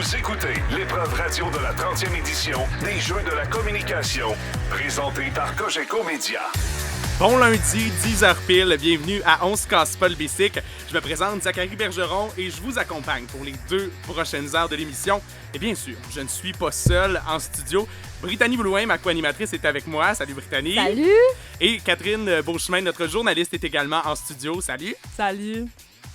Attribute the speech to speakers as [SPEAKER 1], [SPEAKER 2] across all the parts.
[SPEAKER 1] Vous écoutez l'épreuve radio de la 30e édition des Jeux de la communication, présentée par Cogeco Média.
[SPEAKER 2] Bon lundi, 10h pile, bienvenue à On se casse pas le bicycle. Je me présente Zachary Bergeron et je vous accompagne pour les 2 prochaines heures de l'émission. Et bien sûr, je ne suis pas seul en studio. Brittany Blouin, ma co-animatrice, est avec moi. Salut Brittany.
[SPEAKER 3] Salut.
[SPEAKER 2] Et Catherine Beauchemin, notre journaliste, est également en studio. Salut.
[SPEAKER 3] Salut.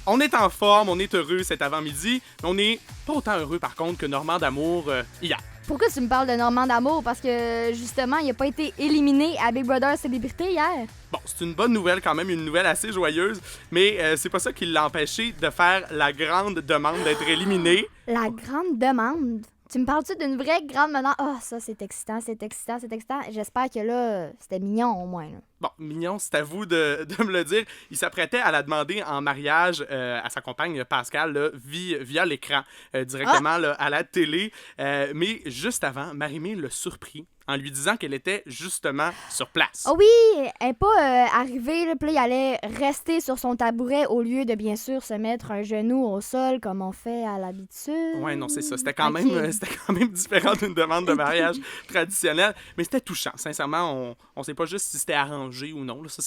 [SPEAKER 2] On est en forme, on est heureux cet avant-midi, mais on n'est pas autant heureux par contre que Normand d'Amour hier.
[SPEAKER 3] Pourquoi tu me parles de Normand d'Amour? Parce que, justement, il n'a pas été éliminé à Big Brother Célébrité hier.
[SPEAKER 2] Bon, c'est une bonne nouvelle quand même, une nouvelle assez joyeuse, mais c'est pas ça qui l'a empêché de faire la grande demande d'être éliminé.
[SPEAKER 3] La grande demande? Tu me parles-tu d'une vraie grande demande? Ah, ça, c'est excitant, c'est excitant, c'est excitant. J'espère que là, c'était mignon au moins. Là.
[SPEAKER 2] Bon, mignon, c'est à vous de me le dire. Il s'apprêtait à la demander en mariage à sa compagne Pascal là, via l'écran, directement là, à la télé. Mais juste avant, Marie-Mé l'a surpris en lui disant qu'elle était justement sur place.
[SPEAKER 3] Oh oui, elle n'est pas arrivée, là, puis là, il allait rester sur son tabouret au lieu de, bien sûr, se mettre un genou au sol comme on fait à l'habitude.
[SPEAKER 2] Ouais, non, c'est ça. C'était quand même différent d'une demande de mariage traditionnelle, mais c'était touchant. Sincèrement, on sait pas juste si c'était arrangé ou non. Là. Ça,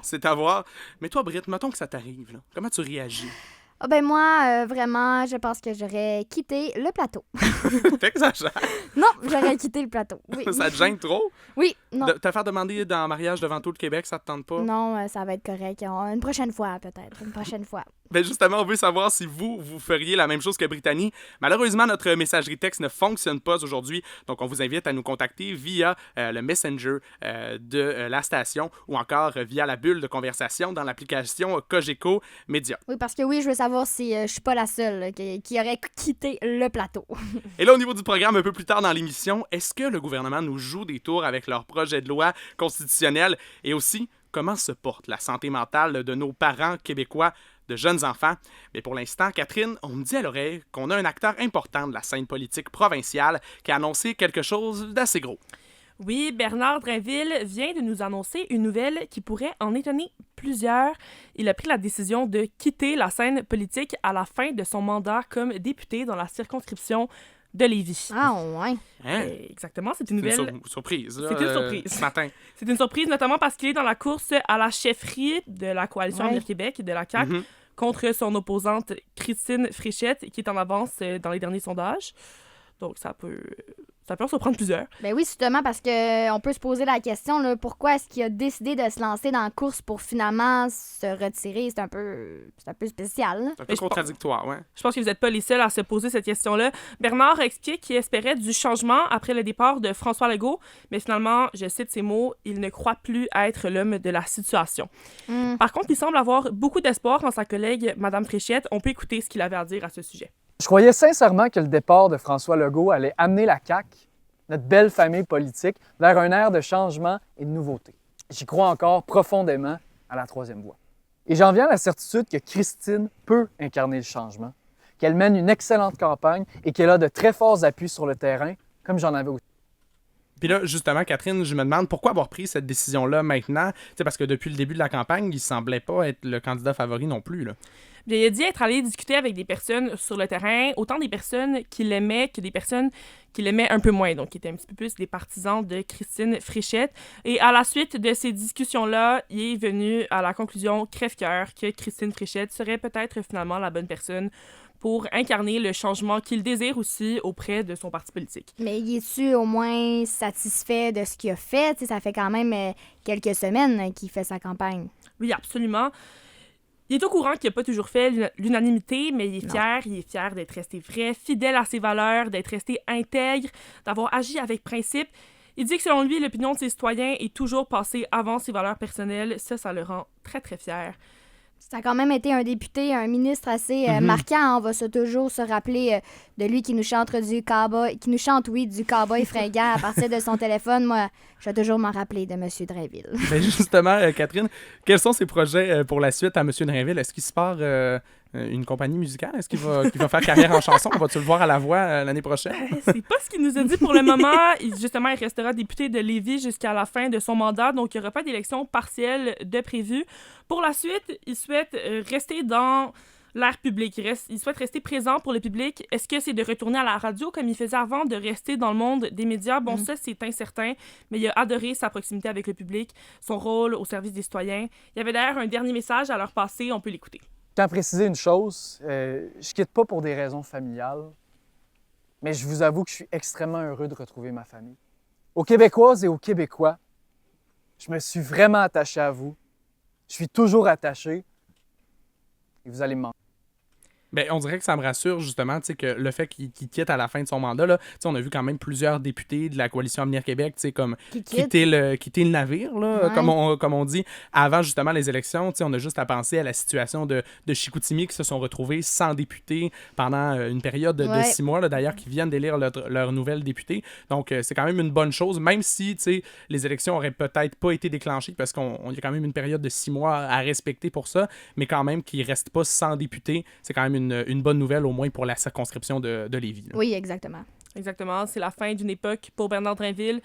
[SPEAKER 2] c'est à voir. Mais toi, Britt, mettons que ça t'arrive. Là. Comment tu réagis?
[SPEAKER 3] Ah ben moi, vraiment, je pense que j'aurais quitté le plateau.
[SPEAKER 2] T'exagères.
[SPEAKER 3] Non, j'aurais quitté le plateau. Oui.
[SPEAKER 2] Ça te gêne trop?
[SPEAKER 3] Oui, non.
[SPEAKER 2] Te faire demander en mariage devant tout le Québec, ça te tente pas?
[SPEAKER 3] Non, ça va être correct. Une prochaine fois, peut-être. Une prochaine fois.
[SPEAKER 2] Ben justement, on veut savoir si vous feriez la même chose que Brittany. Malheureusement, notre messagerie texte ne fonctionne pas aujourd'hui, donc on vous invite à nous contacter via le Messenger de la station ou encore via la bulle de conversation dans l'application Cogeco Média.
[SPEAKER 3] Oui, parce que je veux savoir si je suis pas la seule là, qui aurait quitté le plateau.
[SPEAKER 2] Et là, au niveau du programme, un peu plus tard dans l'émission, est-ce que le gouvernement nous joue des tours avec leur projet de loi constitutionnel et aussi comment se porte la santé mentale de nos parents québécois de jeunes enfants? Mais pour l'instant, Catherine, on me dit à l'oreille qu'on a un acteur important de la scène politique provinciale qui a annoncé quelque chose d'assez gros.
[SPEAKER 4] Oui, Bernard Drinville vient de nous annoncer une nouvelle qui pourrait en étonner plusieurs. Il a pris la décision de quitter la scène politique à la fin de son mandat comme député dans la circonscription de Lévis.
[SPEAKER 3] Ah ouais.
[SPEAKER 2] Hein?
[SPEAKER 4] Exactement, c'est une nouvelle...
[SPEAKER 2] surprise.
[SPEAKER 4] C'est une surprise.
[SPEAKER 2] Ce matin.
[SPEAKER 4] C'est une surprise, notamment parce qu'il est dans la course à la chefferie de la Coalition Avenir Québec, de la CAQ, contre son opposante Christine Fréchette, qui est en avance dans les derniers sondages. Donc, ça peut en surprendre plusieurs.
[SPEAKER 3] Ben oui, justement, parce qu'on peut se poser la question, là, pourquoi est-ce qu'il a décidé de se lancer dans la course pour finalement se retirer? C'est un peu spécial. Là.
[SPEAKER 2] C'est un peu contradictoire, ouais.
[SPEAKER 4] Je pense que vous n'êtes pas les seuls à se poser cette question-là. Bernard a expliqué qu'il espérait du changement après le départ de François Legault, mais finalement, je cite ses mots, il ne croit plus être l'homme de la situation. Par contre, il semble avoir beaucoup d'espoir en sa collègue Mme Fréchette. On peut écouter ce qu'il avait à dire à ce sujet.
[SPEAKER 5] Je croyais sincèrement que le départ de François Legault allait amener la CAQ, notre belle famille politique, vers un air de changement et de nouveauté. J'y crois encore profondément à la troisième voie. Et j'en viens à la certitude que Christine peut incarner le changement, qu'elle mène une excellente campagne et qu'elle a de très forts appuis sur le terrain, comme j'en avais aussi.
[SPEAKER 2] Puis là, justement, Catherine, je me demande pourquoi avoir pris cette décision-là maintenant. C'est parce que depuis le début de la campagne, il semblait pas être le candidat favori non plus, là.
[SPEAKER 4] Bien, il a dit être allé discuter avec des personnes sur le terrain, autant des personnes qui l'aimaient que des personnes qui l'aimaient un peu moins, donc qui étaient un petit peu plus des partisans de Christine Fréchette. Et à la suite de ces discussions-là, il est venu à la conclusion crève-cœur que Christine Fréchette serait peut-être finalement la bonne personne pour incarner le changement qu'il désire aussi auprès de son parti politique.
[SPEAKER 3] Mais y es-tu au moins satisfait de ce qu'il a fait? T'sais, ça fait quand même quelques semaines qu'il fait sa campagne.
[SPEAKER 4] Oui, absolument. Il est au courant qu'il n'a pas toujours fait l'unanimité, mais il est fier d'être resté vrai, fidèle à ses valeurs, d'être resté intègre, d'avoir agi avec principe. Il dit que selon lui, l'opinion de ses citoyens est toujours passée avant ses valeurs personnelles. Ça le rend très, très fier.
[SPEAKER 3] Ça a quand même été un député, un ministre assez marquant. Hein? On va toujours se rappeler de lui qui nous chante du cowboy fringant à partir de son téléphone. Moi, je vais toujours m'en rappeler de M. Drainville.
[SPEAKER 2] Ben justement, Catherine, quels sont ses projets pour la suite à M. Drainville? Est-ce qu'il se part une compagnie musicale? Est-ce qu'il va faire carrière en chanson? Va-tu le voir à la voix l'année prochaine?
[SPEAKER 4] C'est pas ce qu'il nous a dit pour le moment. Il restera député de Lévis jusqu'à la fin de son mandat, donc il n'y aura pas d'élection partielle de prévue. Pour la suite, il souhaite rester dans l'air public. Il souhaite rester présent pour le public. Est-ce que c'est de retourner à la radio comme il faisait avant, de rester dans le monde des médias? Bon, ça, c'est incertain, mais il a adoré sa proximité avec le public, son rôle au service des citoyens. Il y avait d'ailleurs un dernier message à leur passer, on peut l'écouter.
[SPEAKER 5] Je tiens à préciser une chose, je quitte pas pour des raisons familiales, mais je vous avoue que je suis extrêmement heureux de retrouver ma famille. Aux Québécoises et aux Québécois, je me suis vraiment attaché à vous. Je suis toujours attaché et vous allez me manquer.
[SPEAKER 2] Ben, on dirait que ça me rassure justement que le fait qu'il quitte à la fin de son mandat. Là, on a vu quand même plusieurs députés de la coalition Avenir Québec comme quitter le navire, là,
[SPEAKER 3] Ouais.
[SPEAKER 2] comme on dit, avant justement les élections. On a juste à penser à la situation de Chicoutimi qui se sont retrouvés sans députés pendant une période de 6 mois, là, d'ailleurs, qui viennent d'élire leur nouvelle députée. Donc, c'est quand même une bonne chose, même si les élections auraient peut-être pas été déclenchées parce qu'on y a quand même une période de 6 mois à respecter pour ça, mais quand même qu'ils restent pas sans députés, c'est quand même une bonne nouvelle, au moins pour la circonscription de Lévis. Là.
[SPEAKER 3] Oui, exactement.
[SPEAKER 4] Exactement, c'est la fin d'une époque pour Bernard Drinville,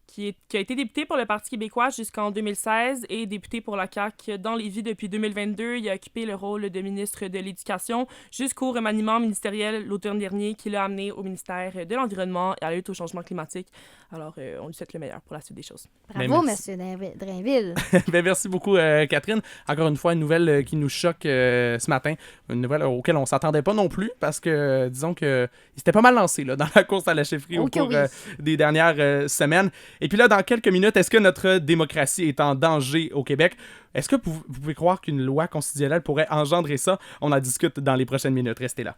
[SPEAKER 4] qui a été député pour le Parti québécois jusqu'en 2016 et député pour la CAQ dans Lévis depuis 2022. Il a occupé le rôle de ministre de l'Éducation jusqu'au remaniement ministériel l'automne dernier qui l'a amené au ministère de l'Environnement et à la lutte au changement climatique. Alors, on lui souhaite le meilleur pour la suite des choses.
[SPEAKER 3] Bravo, M. Drainville.
[SPEAKER 2] Ben, merci beaucoup, Catherine. Encore une fois, une nouvelle qui nous choque ce matin. Une nouvelle auquel on ne s'attendait pas non plus parce que, disons que il s'était pas mal lancé là, dans la course à la chefferie au cours des dernières semaines. Et puis là, dans quelques minutes, est-ce que notre démocratie est en danger au Québec? Est-ce que vous pouvez croire qu'une loi constitutionnelle pourrait engendrer ça? On en discute dans les prochaines minutes. Restez là.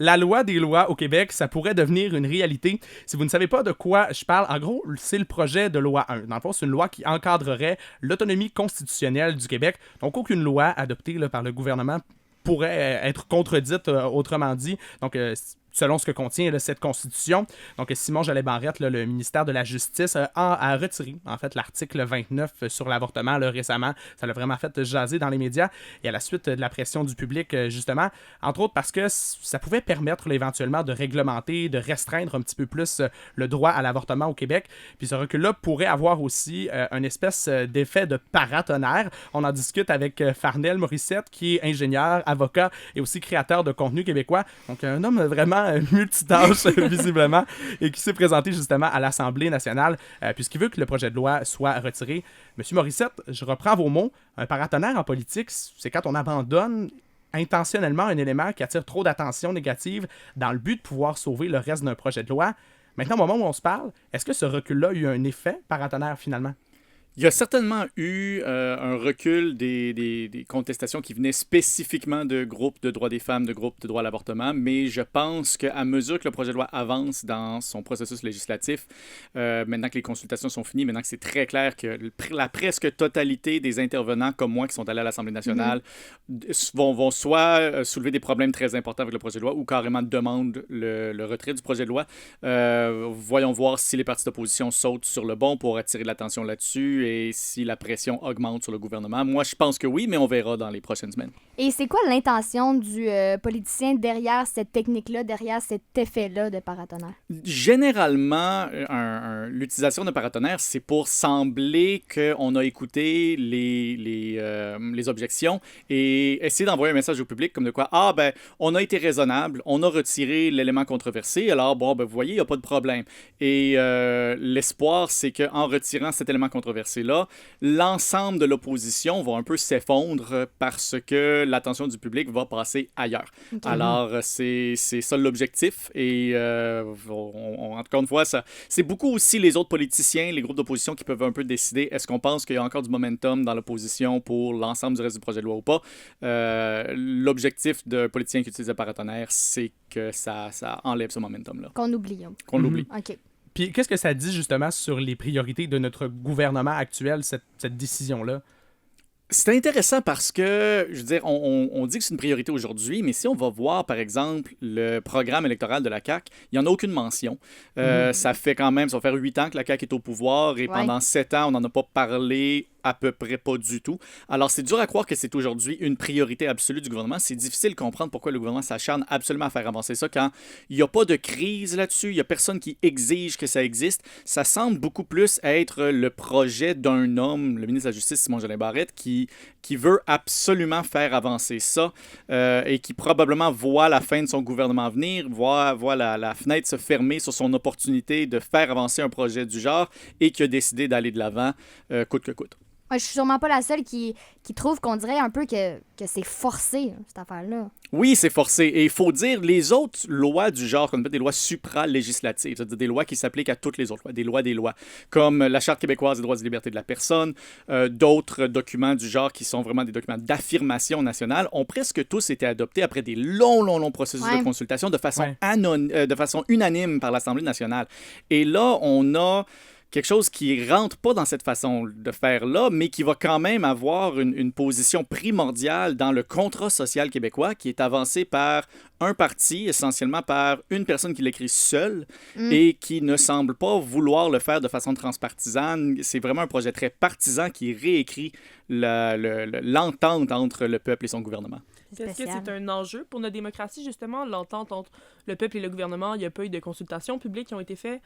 [SPEAKER 2] La loi des lois au Québec, ça pourrait devenir une réalité. Si vous ne savez pas de quoi je parle, en gros, c'est le projet de loi 1. Dans le fond, c'est une loi qui encadrerait l'autonomie constitutionnelle du Québec. Donc, aucune loi adoptée là, par le gouvernement pourrait être contredite, autrement dit. Donc, selon ce que contient là, cette constitution. Donc, Simon Jolet-Barrette, le ministère de la Justice, a retiré, en fait, l'article 29 sur l'avortement là, récemment. Ça l'a vraiment fait jaser dans les médias. Et à la suite de la pression du public, justement, entre autres parce que ça pouvait permettre là, éventuellement de réglementer, de restreindre un petit peu plus le droit à l'avortement au Québec. Puis ce recul-là pourrait avoir aussi une espèce d'effet de paratonnerre. On en discute avec Farnell Morissette, qui est ingénieur, avocat et aussi créateur de contenu québécois. Donc, un homme vraiment multitâche, visiblement, et qui s'est présenté justement à l'Assemblée nationale, puisqu'il veut que le projet de loi soit retiré. Monsieur Morissette, je reprends vos mots. Un paratonnerre en politique, c'est quand on abandonne intentionnellement un élément qui attire trop d'attention négative dans le but de pouvoir sauver le reste d'un projet de loi. Maintenant, au moment où on se parle, est-ce que ce recul-là a eu un effet paratonnerre finalement?
[SPEAKER 6] Il y a certainement eu un recul des contestations qui venaient spécifiquement de groupes de droits des femmes, de groupes de droit à l'avortement, mais je pense qu'à mesure que le projet de loi avance dans son processus législatif, maintenant que les consultations sont finies, maintenant que c'est très clair que la presque totalité des intervenants comme moi qui sont allés à l'Assemblée nationale vont soit soulever des problèmes très importants avec le projet de loi ou carrément demandent le retrait du projet de loi. Voyons voir si les partis d'opposition sautent sur le bon pour attirer l'attention là-dessus et si la pression augmente sur le gouvernement. Moi, je pense que oui, mais on verra dans les prochaines semaines.
[SPEAKER 3] Et c'est quoi l'intention du politicien derrière cette technique-là, derrière cet effet-là de paratonnerre?
[SPEAKER 6] Généralement, l'utilisation de paratonnerre, c'est pour sembler qu'on a écouté les objections et essayer d'envoyer un message au public comme de quoi, on a été raisonnable, on a retiré l'élément controversé, alors vous voyez, il n'y a pas de problème. Et l'espoir, c'est qu'en retirant cet élément controversé, là, l'ensemble de l'opposition va un peu s'effondrer parce que l'attention du public va passer ailleurs. Okay. Alors, c'est ça l'objectif. Et encore une fois, c'est beaucoup aussi les autres politiciens, les groupes d'opposition qui peuvent un peu décider est-ce qu'on pense qu'il y a encore du momentum dans l'opposition pour l'ensemble du reste du projet de loi ou pas. L'objectif d'un politicien qui utilise le paratonnerre, c'est que ça enlève ce momentum-là.
[SPEAKER 3] Qu'on oublie.
[SPEAKER 6] Qu'on l'oublie.
[SPEAKER 3] OK.
[SPEAKER 2] Puis qu'est-ce que ça dit justement sur les priorités de notre gouvernement actuel, cette décision-là?
[SPEAKER 6] C'est intéressant parce que, je veux dire, on dit que c'est une priorité aujourd'hui, mais si on va voir, par exemple, le programme électoral de la CAQ, il n'y en a aucune mention. Ça va faire 8 ans que la CAQ est au pouvoir et pendant 7 ans, on n'en a pas parlé à peu près pas du tout. Alors, c'est dur à croire que c'est aujourd'hui une priorité absolue du gouvernement. C'est difficile de comprendre pourquoi le gouvernement s'acharne absolument à faire avancer ça quand il n'y a pas de crise là-dessus, il n'y a personne qui exige que ça existe. Ça semble beaucoup plus être le projet d'un homme, le ministre de la Justice, Simon-Jolin Barrette, qui veut absolument faire avancer ça et qui probablement voit la fin de son gouvernement venir, voit la fenêtre se fermer sur son opportunité de faire avancer un projet du genre et qui a décidé d'aller de l'avant coûte que coûte.
[SPEAKER 3] Moi, je suis sûrement pas la seule qui trouve qu'on dirait un peu que c'est forcé, cette affaire-là.
[SPEAKER 6] Oui, c'est forcé. Et il faut dire, les autres lois du genre, qu'on appelle des lois supra-législatives, c'est-à-dire des lois qui s'appliquent à toutes les autres lois, des lois, comme la Charte québécoise des droits et libertés de la personne, d'autres documents du genre qui sont vraiment des documents d'affirmation nationale, ont presque tous été adoptés après des longs processus de consultation de façon unanime par l'Assemblée nationale. Et là, on a quelque chose qui rentre pas dans cette façon de faire-là, mais qui va quand même avoir une position primordiale dans le contrat social québécois qui est avancé par un parti, essentiellement par une personne qui l'écrit seule et qui ne semble pas vouloir le faire de façon transpartisane. C'est vraiment un projet très partisan qui réécrit l'entente entre le peuple et son gouvernement.
[SPEAKER 4] Est-ce que c'est un enjeu pour notre démocratie, justement, l'entente entre le peuple et le gouvernement? Il n'y a pas eu de consultations publiques qui ont été faites?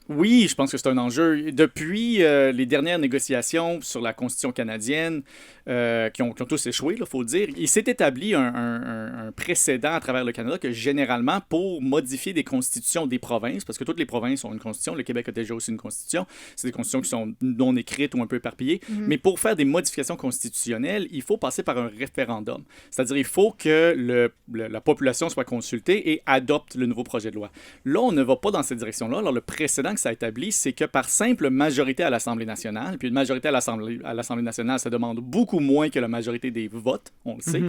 [SPEAKER 6] Oui, je pense que c'est un enjeu. Depuis les dernières négociations sur la Constitution canadienne, qui ont tous échoué, il faut le dire, il s'est établi un précédent à travers le Canada que généralement, pour modifier des constitutions des provinces, parce que toutes les provinces ont une constitution, le Québec a déjà aussi une constitution, c'est des constitutions qui sont non écrites ou un peu éparpillées, mais pour faire des modifications constitutionnelles, il faut passer par un référendum. C'est-à-dire il faut que la population soit consultée et adopte le nouveau projet de loi. Là, on ne va pas dans cette direction-là. Alors, le précédent que ça établit, c'est que par simple majorité à l'Assemblée nationale, puis une majorité à l'Assemblée nationale, ça demande beaucoup moins que la majorité des votes, on le sait.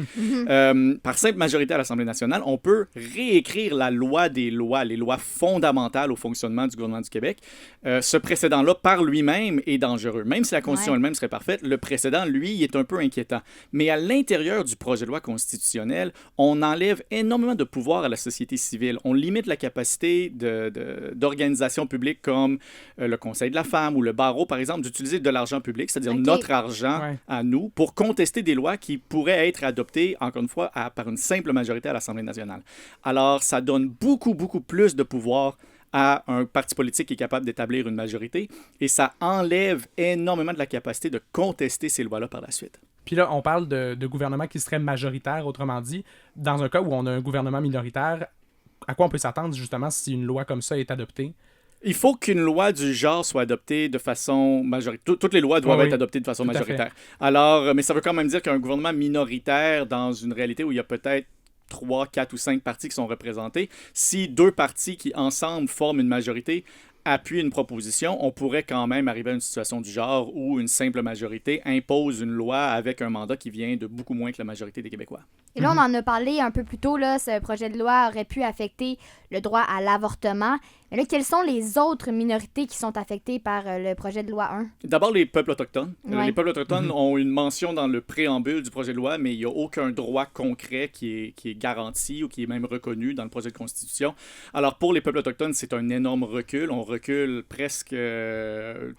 [SPEAKER 6] Par simple majorité à l'Assemblée nationale, on peut réécrire la loi des lois, les lois fondamentales au fonctionnement du gouvernement du Québec. Ce précédent-là, par lui-même, est dangereux. Même si la Constitution elle-même serait parfaite, le précédent, lui, il est un peu inquiétant. Mais à l'intérieur du projet de loi constitutionnel, on enlève énormément de pouvoir à la société civile. On limite la capacité d'organisations publiques comme le Conseil de la femme ou le barreau, par exemple, d'utiliser de l'argent public, c'est-à-dire notre argent à nous, pour contester des lois qui pourraient être adoptées, encore une fois, par une simple majorité à l'Assemblée nationale. Alors, ça donne beaucoup plus de pouvoir à un parti politique qui est capable d'établir une majorité et ça enlève énormément de la capacité de contester ces lois-là par la suite.
[SPEAKER 2] Puis là, on parle de gouvernement qui serait majoritaire, autrement dit. Dans un cas où on a un gouvernement minoritaire, à quoi on peut s'attendre, justement, si une loi comme ça est adoptée?
[SPEAKER 6] Il faut qu'une loi du genre soit adoptée de façon majoritaire. Toutes les lois doivent être adoptées de façon majoritaire. Alors, mais ça veut quand même dire qu'un gouvernement minoritaire, dans une réalité où il y a peut-être 3, 4 ou 5 partis qui sont représentés, si 2 partis qui, ensemble, forment une majorité, appuient une proposition, on pourrait quand même arriver à une situation du genre où une simple majorité impose une loi avec un mandat qui vient de beaucoup moins que la majorité des Québécois.
[SPEAKER 3] Et là, on en a parlé un peu plus tôt, là, ce projet de loi aurait pu affecter le droit à l'avortement. Mais là, quelles sont les autres minorités qui sont affectées par le projet de loi 1?
[SPEAKER 6] D'abord, les peuples autochtones.
[SPEAKER 3] Ouais.
[SPEAKER 6] Les peuples autochtones ont une mention dans le préambule du projet de loi, mais il n'y a aucun droit concret qui est garanti ou qui est même reconnu dans le projet de constitution. Alors, pour les peuples autochtones, c'est un énorme recul. On recule presque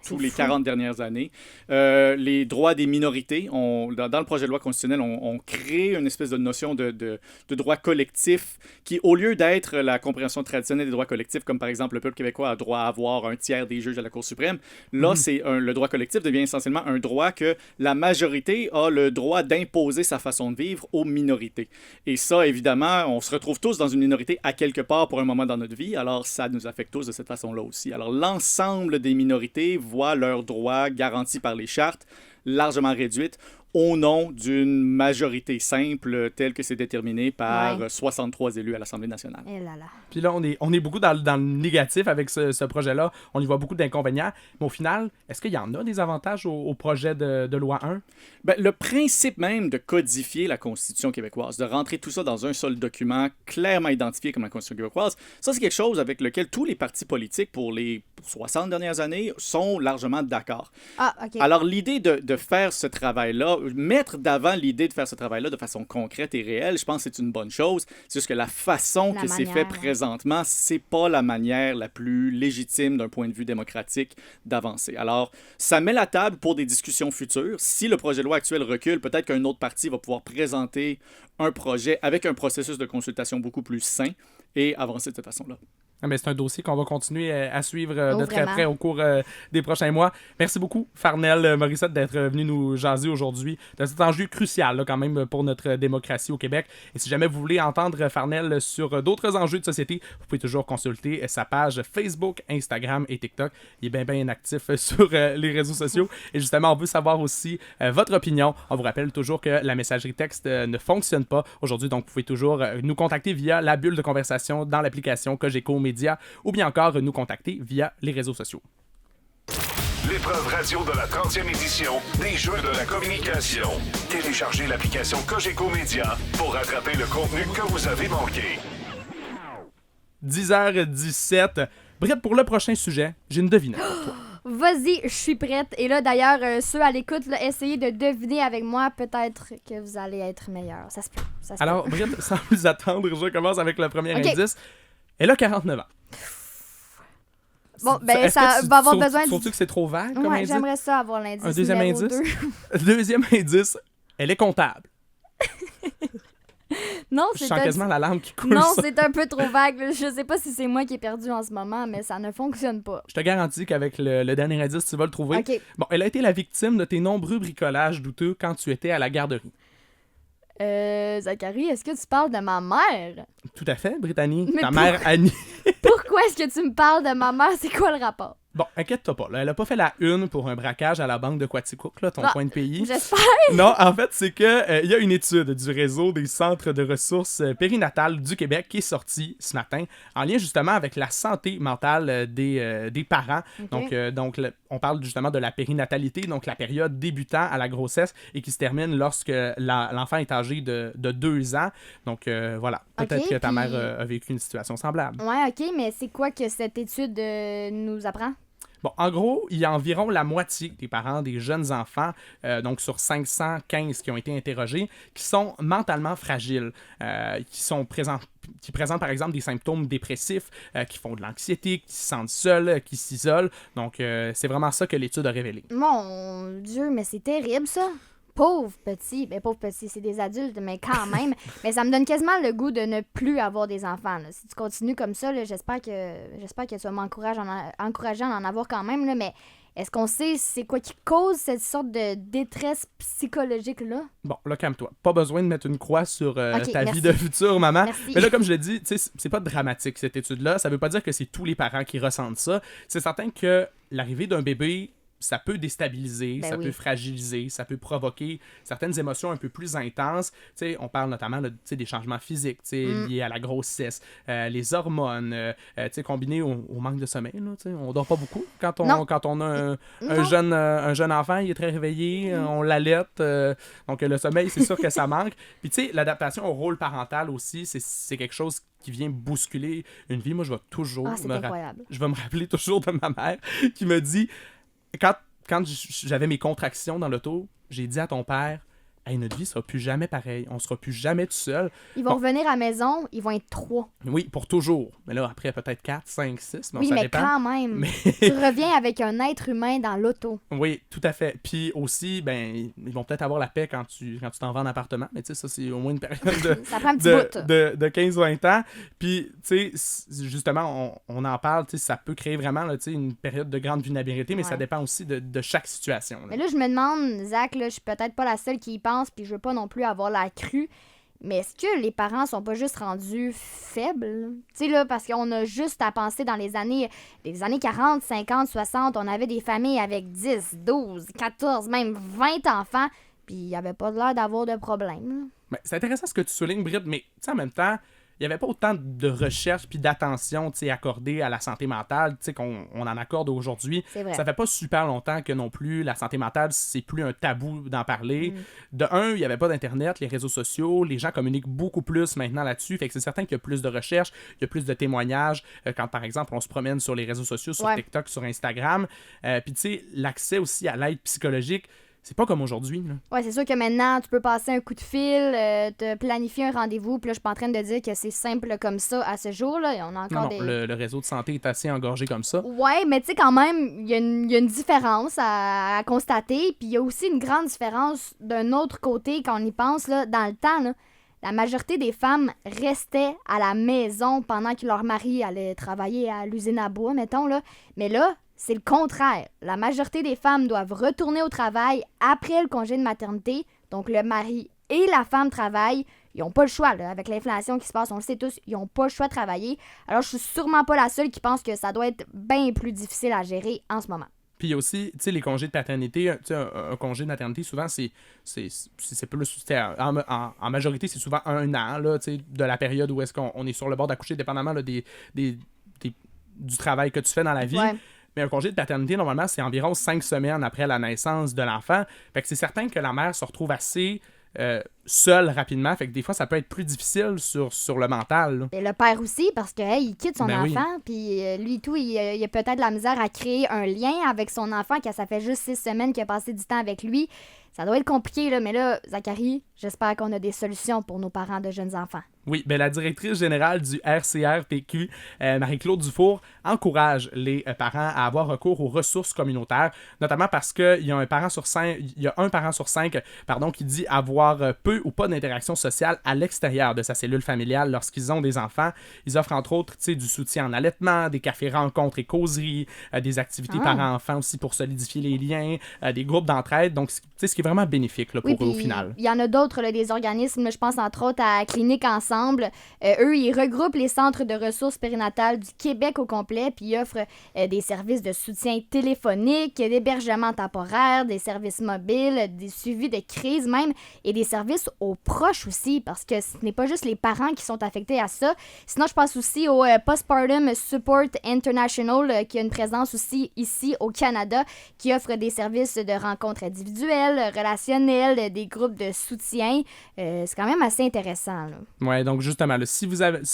[SPEAKER 6] tous les 40 dernières années. Les droits des minorités, dans le projet de loi constitutionnel, on crée une espèce de notion de droit collectif qui, au lieu d'être la compréhension traditionnelle des droits collectifs, comme par exemple le peuple québécois a droit à avoir un tiers des juges à la Cour suprême, là, le droit collectif devient essentiellement un droit que la majorité a le droit d'imposer sa façon de vivre aux minorités. Et ça, évidemment, on se retrouve tous dans une minorité à quelque part pour un moment dans notre vie, alors ça nous affecte tous de cette façon-là aussi. Alors l'ensemble des minorités voient leurs droits garantis par les chartes largement réduites au nom d'une majorité simple telle que c'est déterminé par 63 élus à l'Assemblée nationale.
[SPEAKER 3] Eh là là.
[SPEAKER 2] Puis là, on est beaucoup dans le négatif avec ce projet-là. On y voit beaucoup d'inconvénients. Mais au final, est-ce qu'il y en a des avantages au projet de loi 1?
[SPEAKER 6] Ben, le principe même de codifier la Constitution québécoise, de rentrer tout ça dans un seul document clairement identifié comme la Constitution québécoise, ça, c'est quelque chose avec lequel tous les partis politiques pour les 60 dernières années sont largement d'accord.
[SPEAKER 3] Ah, OK.
[SPEAKER 6] Alors, l'idée de faire ce travail-là, mettre d'avant l'idée de faire ce travail-là de façon concrète et réelle, je pense que c'est une bonne chose. C'est juste que la façon que c'est fait présentement, c'est pas la manière la plus légitime d'un point de vue démocratique d'avancer. Alors, ça met la table pour des discussions futures. Si le projet de loi actuel recule, peut-être qu'un autre parti va pouvoir présenter un projet avec un processus de consultation beaucoup plus sain et avancer de cette façon-là.
[SPEAKER 2] Ah, mais c'est un dossier qu'on va continuer à suivre de très
[SPEAKER 3] vraiment.
[SPEAKER 2] près au cours des prochains mois. Merci beaucoup, Farnell Morissette, d'être venu nous jaser aujourd'hui de cet enjeu crucial là, quand même pour notre démocratie au Québec. Et si jamais vous voulez entendre Farnell sur d'autres enjeux de société, vous pouvez toujours consulter sa page Facebook, Instagram et TikTok. Il est bien actif sur les réseaux sociaux. Et justement, on veut savoir aussi votre opinion. On vous rappelle toujours que la messagerie texte ne fonctionne pas aujourd'hui, donc vous pouvez toujours nous contacter via la bulle de conversation dans l'application Cogeco Média ou bien encore nous contacter via les réseaux sociaux.
[SPEAKER 1] L'épreuve radio de la 30e édition des Jeux de la communication. Téléchargez l'application Cogeco Média pour rattraper le contenu que vous avez manqué.
[SPEAKER 2] 10h17. Bref, pour le prochain sujet, j'ai une devinette pour toi.
[SPEAKER 3] Vas-y, je suis prête. Et là, d'ailleurs, ceux à l'écoute, là, essayez de deviner avec moi. Peut-être que vous allez être meilleurs. Ça se peut.
[SPEAKER 2] Alors, Britt, sans plus attendre, je commence avec le premier
[SPEAKER 3] Ok.
[SPEAKER 2] indice. Elle a 49 ans.
[SPEAKER 3] Bon, ben,
[SPEAKER 2] Est-ce
[SPEAKER 3] ça
[SPEAKER 2] que
[SPEAKER 3] va avoir
[SPEAKER 2] trouves-
[SPEAKER 3] besoin de...
[SPEAKER 2] Trouves-tu que c'est trop vague comme
[SPEAKER 3] Ouais,
[SPEAKER 2] indice?
[SPEAKER 3] j'aimerais ça avoir l'indice
[SPEAKER 2] Un deuxième
[SPEAKER 3] numéro
[SPEAKER 2] indice?
[SPEAKER 3] 2.
[SPEAKER 2] Deuxième indice, elle est comptable.
[SPEAKER 3] Non,
[SPEAKER 2] Je
[SPEAKER 3] c'est
[SPEAKER 2] sens quasiment la larme qui coule.
[SPEAKER 3] Non,
[SPEAKER 2] ça.
[SPEAKER 3] c'est un peu trop vague. Là. Je sais pas si c'est moi qui ai perdu en ce moment, mais ça ne fonctionne pas.
[SPEAKER 2] Je te garantis qu'avec le dernier indice, tu vas le trouver.
[SPEAKER 3] OK.
[SPEAKER 2] Bon, elle a été la victime de tes nombreux bricolages douteux quand tu étais à la garderie.
[SPEAKER 3] Zachary, est-ce que tu parles de ma mère?
[SPEAKER 2] Tout à fait, Brittany.
[SPEAKER 3] Mais
[SPEAKER 2] Ta mère Annie.
[SPEAKER 3] Pourquoi est-ce que tu me parles de ma mère? C'est quoi le rapport?
[SPEAKER 2] Bon, inquiète-toi pas. Là, elle a pas fait la une pour un braquage à la banque de Quaticook, là, ton
[SPEAKER 3] Ah,
[SPEAKER 2] coin de pays.
[SPEAKER 3] J'espère.
[SPEAKER 2] Non, en fait, c'est que il y a une étude du réseau des centres de ressources périnatales du Québec qui est sortie ce matin en lien justement avec la santé mentale des parents.
[SPEAKER 3] Ok.
[SPEAKER 2] Donc, on parle justement de la périnatalité, donc la période débutant à la grossesse et qui se termine lorsque l'enfant est âgé de 2 ans. Donc, voilà. Peut-être
[SPEAKER 3] Ok,
[SPEAKER 2] que ta
[SPEAKER 3] puis-
[SPEAKER 2] mère a vécu une situation semblable.
[SPEAKER 3] Ouais, OK, mais c'est quoi que cette étude nous apprend?
[SPEAKER 2] Bon, en gros, il y a environ la moitié des parents des jeunes enfants, donc sur 515 qui ont été interrogés, qui sont mentalement fragiles, qui présentent par exemple des symptômes dépressifs, qui font de l'anxiété, qui se sentent seuls, qui s'isolent. Donc, c'est vraiment ça que l'étude a révélé.
[SPEAKER 3] Mon Dieu, mais c'est terrible, ça. Pauvre petit. Ben, pauvre petit, c'est des adultes, mais quand même. Mais ça me donne quasiment le goût de ne plus avoir des enfants. Là. Si tu continues comme ça, là, j'espère que tu vas m'encourager à en avoir quand même. Là, mais est-ce qu'on sait c'est quoi qui cause cette sorte de détresse psychologique-là?
[SPEAKER 2] Bon, là, calme-toi. Pas besoin de mettre une croix sur
[SPEAKER 3] Ok,
[SPEAKER 2] ta
[SPEAKER 3] merci.
[SPEAKER 2] vie de future maman.
[SPEAKER 3] Merci.
[SPEAKER 2] Mais là, comme je l'ai dit, tu sais, c'est pas dramatique, cette étude-là. Ça veut pas dire que c'est tous les parents qui ressentent ça. C'est certain que l'arrivée d'un bébé, ça peut déstabiliser,
[SPEAKER 3] Ben
[SPEAKER 2] ça
[SPEAKER 3] oui.
[SPEAKER 2] peut fragiliser, ça peut provoquer certaines émotions un peu plus intenses. Tu sais, on parle notamment là, tu sais, des changements physiques tu sais, liés à la grossesse, les hormones, tu sais, combinés au manque de sommeil. Là, tu sais. On dort pas beaucoup quand
[SPEAKER 3] Non.
[SPEAKER 2] on a un
[SPEAKER 3] Non.
[SPEAKER 2] jeune enfant, il est très réveillé, on l'allaite. Donc le sommeil, c'est sûr que ça manque. Puis tu sais, l'adaptation au rôle parental aussi, c'est quelque chose qui vient bousculer une vie. Moi, je vais toujours
[SPEAKER 3] Ah, c'est incroyable.
[SPEAKER 2] je vais me rappeler toujours de ma mère qui me dit quand j'avais mes contractions dans l'auto, j'ai dit à ton père, hey, notre vie sera plus jamais pareille, on sera plus jamais tout seul.
[SPEAKER 3] Ils vont
[SPEAKER 2] Bon.
[SPEAKER 3] revenir à la maison, ils vont être 3.
[SPEAKER 2] Oui, pour toujours. Mais là, après, peut-être 4, 5, 6, mais
[SPEAKER 3] Oui,
[SPEAKER 2] ça
[SPEAKER 3] mais
[SPEAKER 2] dépend.
[SPEAKER 3] quand même.
[SPEAKER 2] Mais-
[SPEAKER 3] Tu reviens avec un être humain dans l'auto.
[SPEAKER 2] Oui, tout à fait. Puis aussi, ben, ils vont peut-être avoir la paix quand tu t'en vas en appartement. Mais tu sais, ça, c'est au moins une période
[SPEAKER 3] Ça prend un petit bout.
[SPEAKER 2] de 15-20 ans. Puis, tu sais, justement, on en parle, tu sais, ça peut créer vraiment là, tu sais, une période de grande vulnérabilité, mais ça
[SPEAKER 3] Ouais.
[SPEAKER 2] dépend aussi de chaque situation. là.
[SPEAKER 3] Mais là, je me demande, Zach, là, je suis peut-être pas la seule qui y pense, puis je veux pas non plus avoir la crue. Mais est-ce que les parents sont pas juste rendus faibles? Tu sais, là, parce qu'on a juste à penser dans les années 40, 50, 60, on avait des familles avec 10, 12, 14, même 20 enfants, puis il y avait pas l'air d'avoir de problème. là.
[SPEAKER 2] Ben, c'est intéressant ce que tu soulignes, Britt, mais tu sais, en même temps, il n'y avait pas autant de recherche puis d'attention tu sais, accordée à la santé mentale tu sais, qu'on en accorde aujourd'hui.
[SPEAKER 3] C'est vrai.
[SPEAKER 2] Ça fait pas super longtemps que non plus la santé mentale, c'est plus un tabou d'en parler. De un, il n'y avait pas d'Internet, les réseaux sociaux, les gens communiquent beaucoup plus maintenant là-dessus. Fait que c'est certain qu'il y a plus de recherches, il y a plus de témoignages. Quand, par exemple, on se promène sur les réseaux sociaux, sur
[SPEAKER 3] Ouais.
[SPEAKER 2] TikTok, sur Instagram. Puis, tu sais, l'accès aussi à l'aide psychologique, c'est pas comme aujourd'hui, là.
[SPEAKER 3] Ouais, c'est sûr que maintenant, tu peux passer un coup de fil, te planifier un rendez-vous. Puis là, je suis pas en train de dire que c'est simple comme ça à ce jour. Là. On a encore
[SPEAKER 2] Non, le réseau de santé est assez engorgé comme ça.
[SPEAKER 3] Ouais, mais tu sais, quand même, il y a une différence à constater. Puis il y a aussi une grande différence d'un autre côté quand on y pense. Là, dans le temps, là, la majorité des femmes restaient à la maison pendant que leur mari allait travailler à l'usine à bois, mettons. Là. Mais là, c'est le contraire. La majorité des femmes doivent retourner au travail après le congé de maternité. Donc, le mari et la femme travaillent. Ils n'ont pas le choix, là. Avec l'inflation qui se passe, on le sait tous, ils n'ont pas le choix de travailler. Alors, je suis sûrement pas la seule qui pense que ça doit être bien plus difficile à gérer en ce moment.
[SPEAKER 2] Puis il y a aussi, tu sais, les congés de paternité. Tu sais, un congé de maternité, souvent, c'est plus... En majorité, c'est souvent 1 an, là, tu sais, de la période où est-ce qu'on est sur le bord d'accoucher, dépendamment là, du travail que tu fais dans la vie.
[SPEAKER 3] Ouais.
[SPEAKER 2] Mais un congé de paternité, normalement, c'est environ 5 semaines après la naissance de l'enfant. Fait que c'est certain que la mère se retrouve assez seule rapidement. Fait que des fois, ça peut être plus difficile sur le mental, là.
[SPEAKER 3] Et le père aussi, parce que il quitte son
[SPEAKER 2] Ben oui.
[SPEAKER 3] enfant, puis lui tout, il a peut-être de la misère à créer un lien avec son enfant, que ça fait juste 6 semaines qu'il a passé du temps avec lui. Ça doit être compliqué, là. Mais là, Zachary, j'espère qu'on a des solutions pour nos parents de jeunes enfants.
[SPEAKER 2] Oui, ben la directrice générale du RCRPQ, Marie-Claude Dufour, encourage les parents à avoir recours aux ressources communautaires, notamment parce qu'il y a un parent sur 5, qui dit avoir peu ou pas d'interaction sociale à l'extérieur de sa cellule familiale lorsqu'ils ont des enfants. Ils offrent entre autres, tu sais, du soutien en allaitement, des cafés rencontres et causeries, des activités parents-enfants aussi pour solidifier les liens, des groupes d'entraide. Donc, tu sais, ce qui est vraiment bénéfique là, pour eux au final.
[SPEAKER 3] Il y en a d'autres, là, des organismes, là, je pense entre autres à Clinique Ensemble. Eux, ils regroupent les centres de ressources périnatales du Québec au complet, puis ils offrent des services de soutien téléphonique, d'hébergement temporaire, des services mobiles, des suivis de crise même, et des services aux proches aussi, parce que ce n'est pas juste les parents qui sont affectés à ça. Sinon, je pense aussi au Postpartum Support International, qui a une présence aussi ici au Canada, qui offre des services de rencontres individuelles, relationnelles, des groupes de soutien. C'est quand même assez intéressant, là.
[SPEAKER 2] Ouais, donc justement, là, si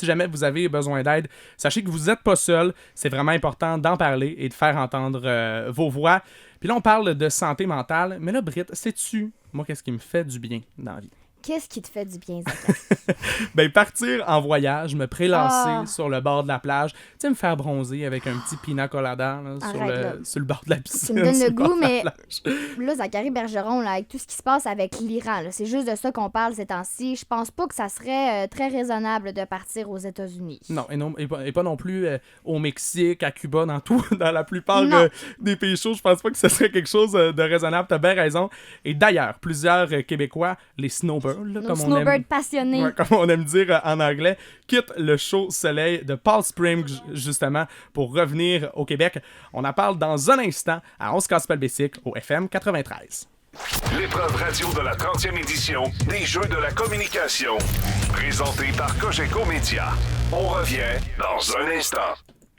[SPEAKER 2] jamais vous avez besoin d'aide, sachez que vous n'êtes pas seul. C'est vraiment important d'en parler et de faire entendre vos voix. Puis là, on parle de santé mentale. Mais là, Britt, sais-tu, moi, qu'est-ce qui me fait du bien dans la vie?
[SPEAKER 3] Qu'est-ce qui te fait du bien, Zachary?
[SPEAKER 2] Ben, partir en voyage, me prélasser sur le bord de la plage, tu sais, me faire bronzer avec un petit pina colada là, sur le bord de la piscine.
[SPEAKER 3] Tu me donnes
[SPEAKER 2] sur
[SPEAKER 3] le
[SPEAKER 2] bord
[SPEAKER 3] goût,
[SPEAKER 2] de la
[SPEAKER 3] mais
[SPEAKER 2] plage.
[SPEAKER 3] là, Zachary Bergeron, là, avec tout ce qui se passe avec l'Iran, là, c'est juste de ça qu'on parle ces temps-ci. Je pense pas que ça serait très raisonnable de partir aux États-Unis.
[SPEAKER 2] Non, et pas non plus au Mexique, à Cuba, dans la plupart des pays chauds. Je pense pas que ce serait quelque chose de raisonnable. T'as bien raison. Et d'ailleurs, plusieurs Québécois, les snowbirds, là,
[SPEAKER 3] Snowbird passionné.
[SPEAKER 2] Ouais, comme on aime dire en anglais, quitte le chaud soleil de Palm Springs, justement, pour revenir au Québec. On en parle dans un instant à 11 Casse-Pelle Bicycle au FM 93.
[SPEAKER 1] L'épreuve radio de la 30e édition des Jeux de la communication. Présentée par Cogeco Média. On revient dans un instant.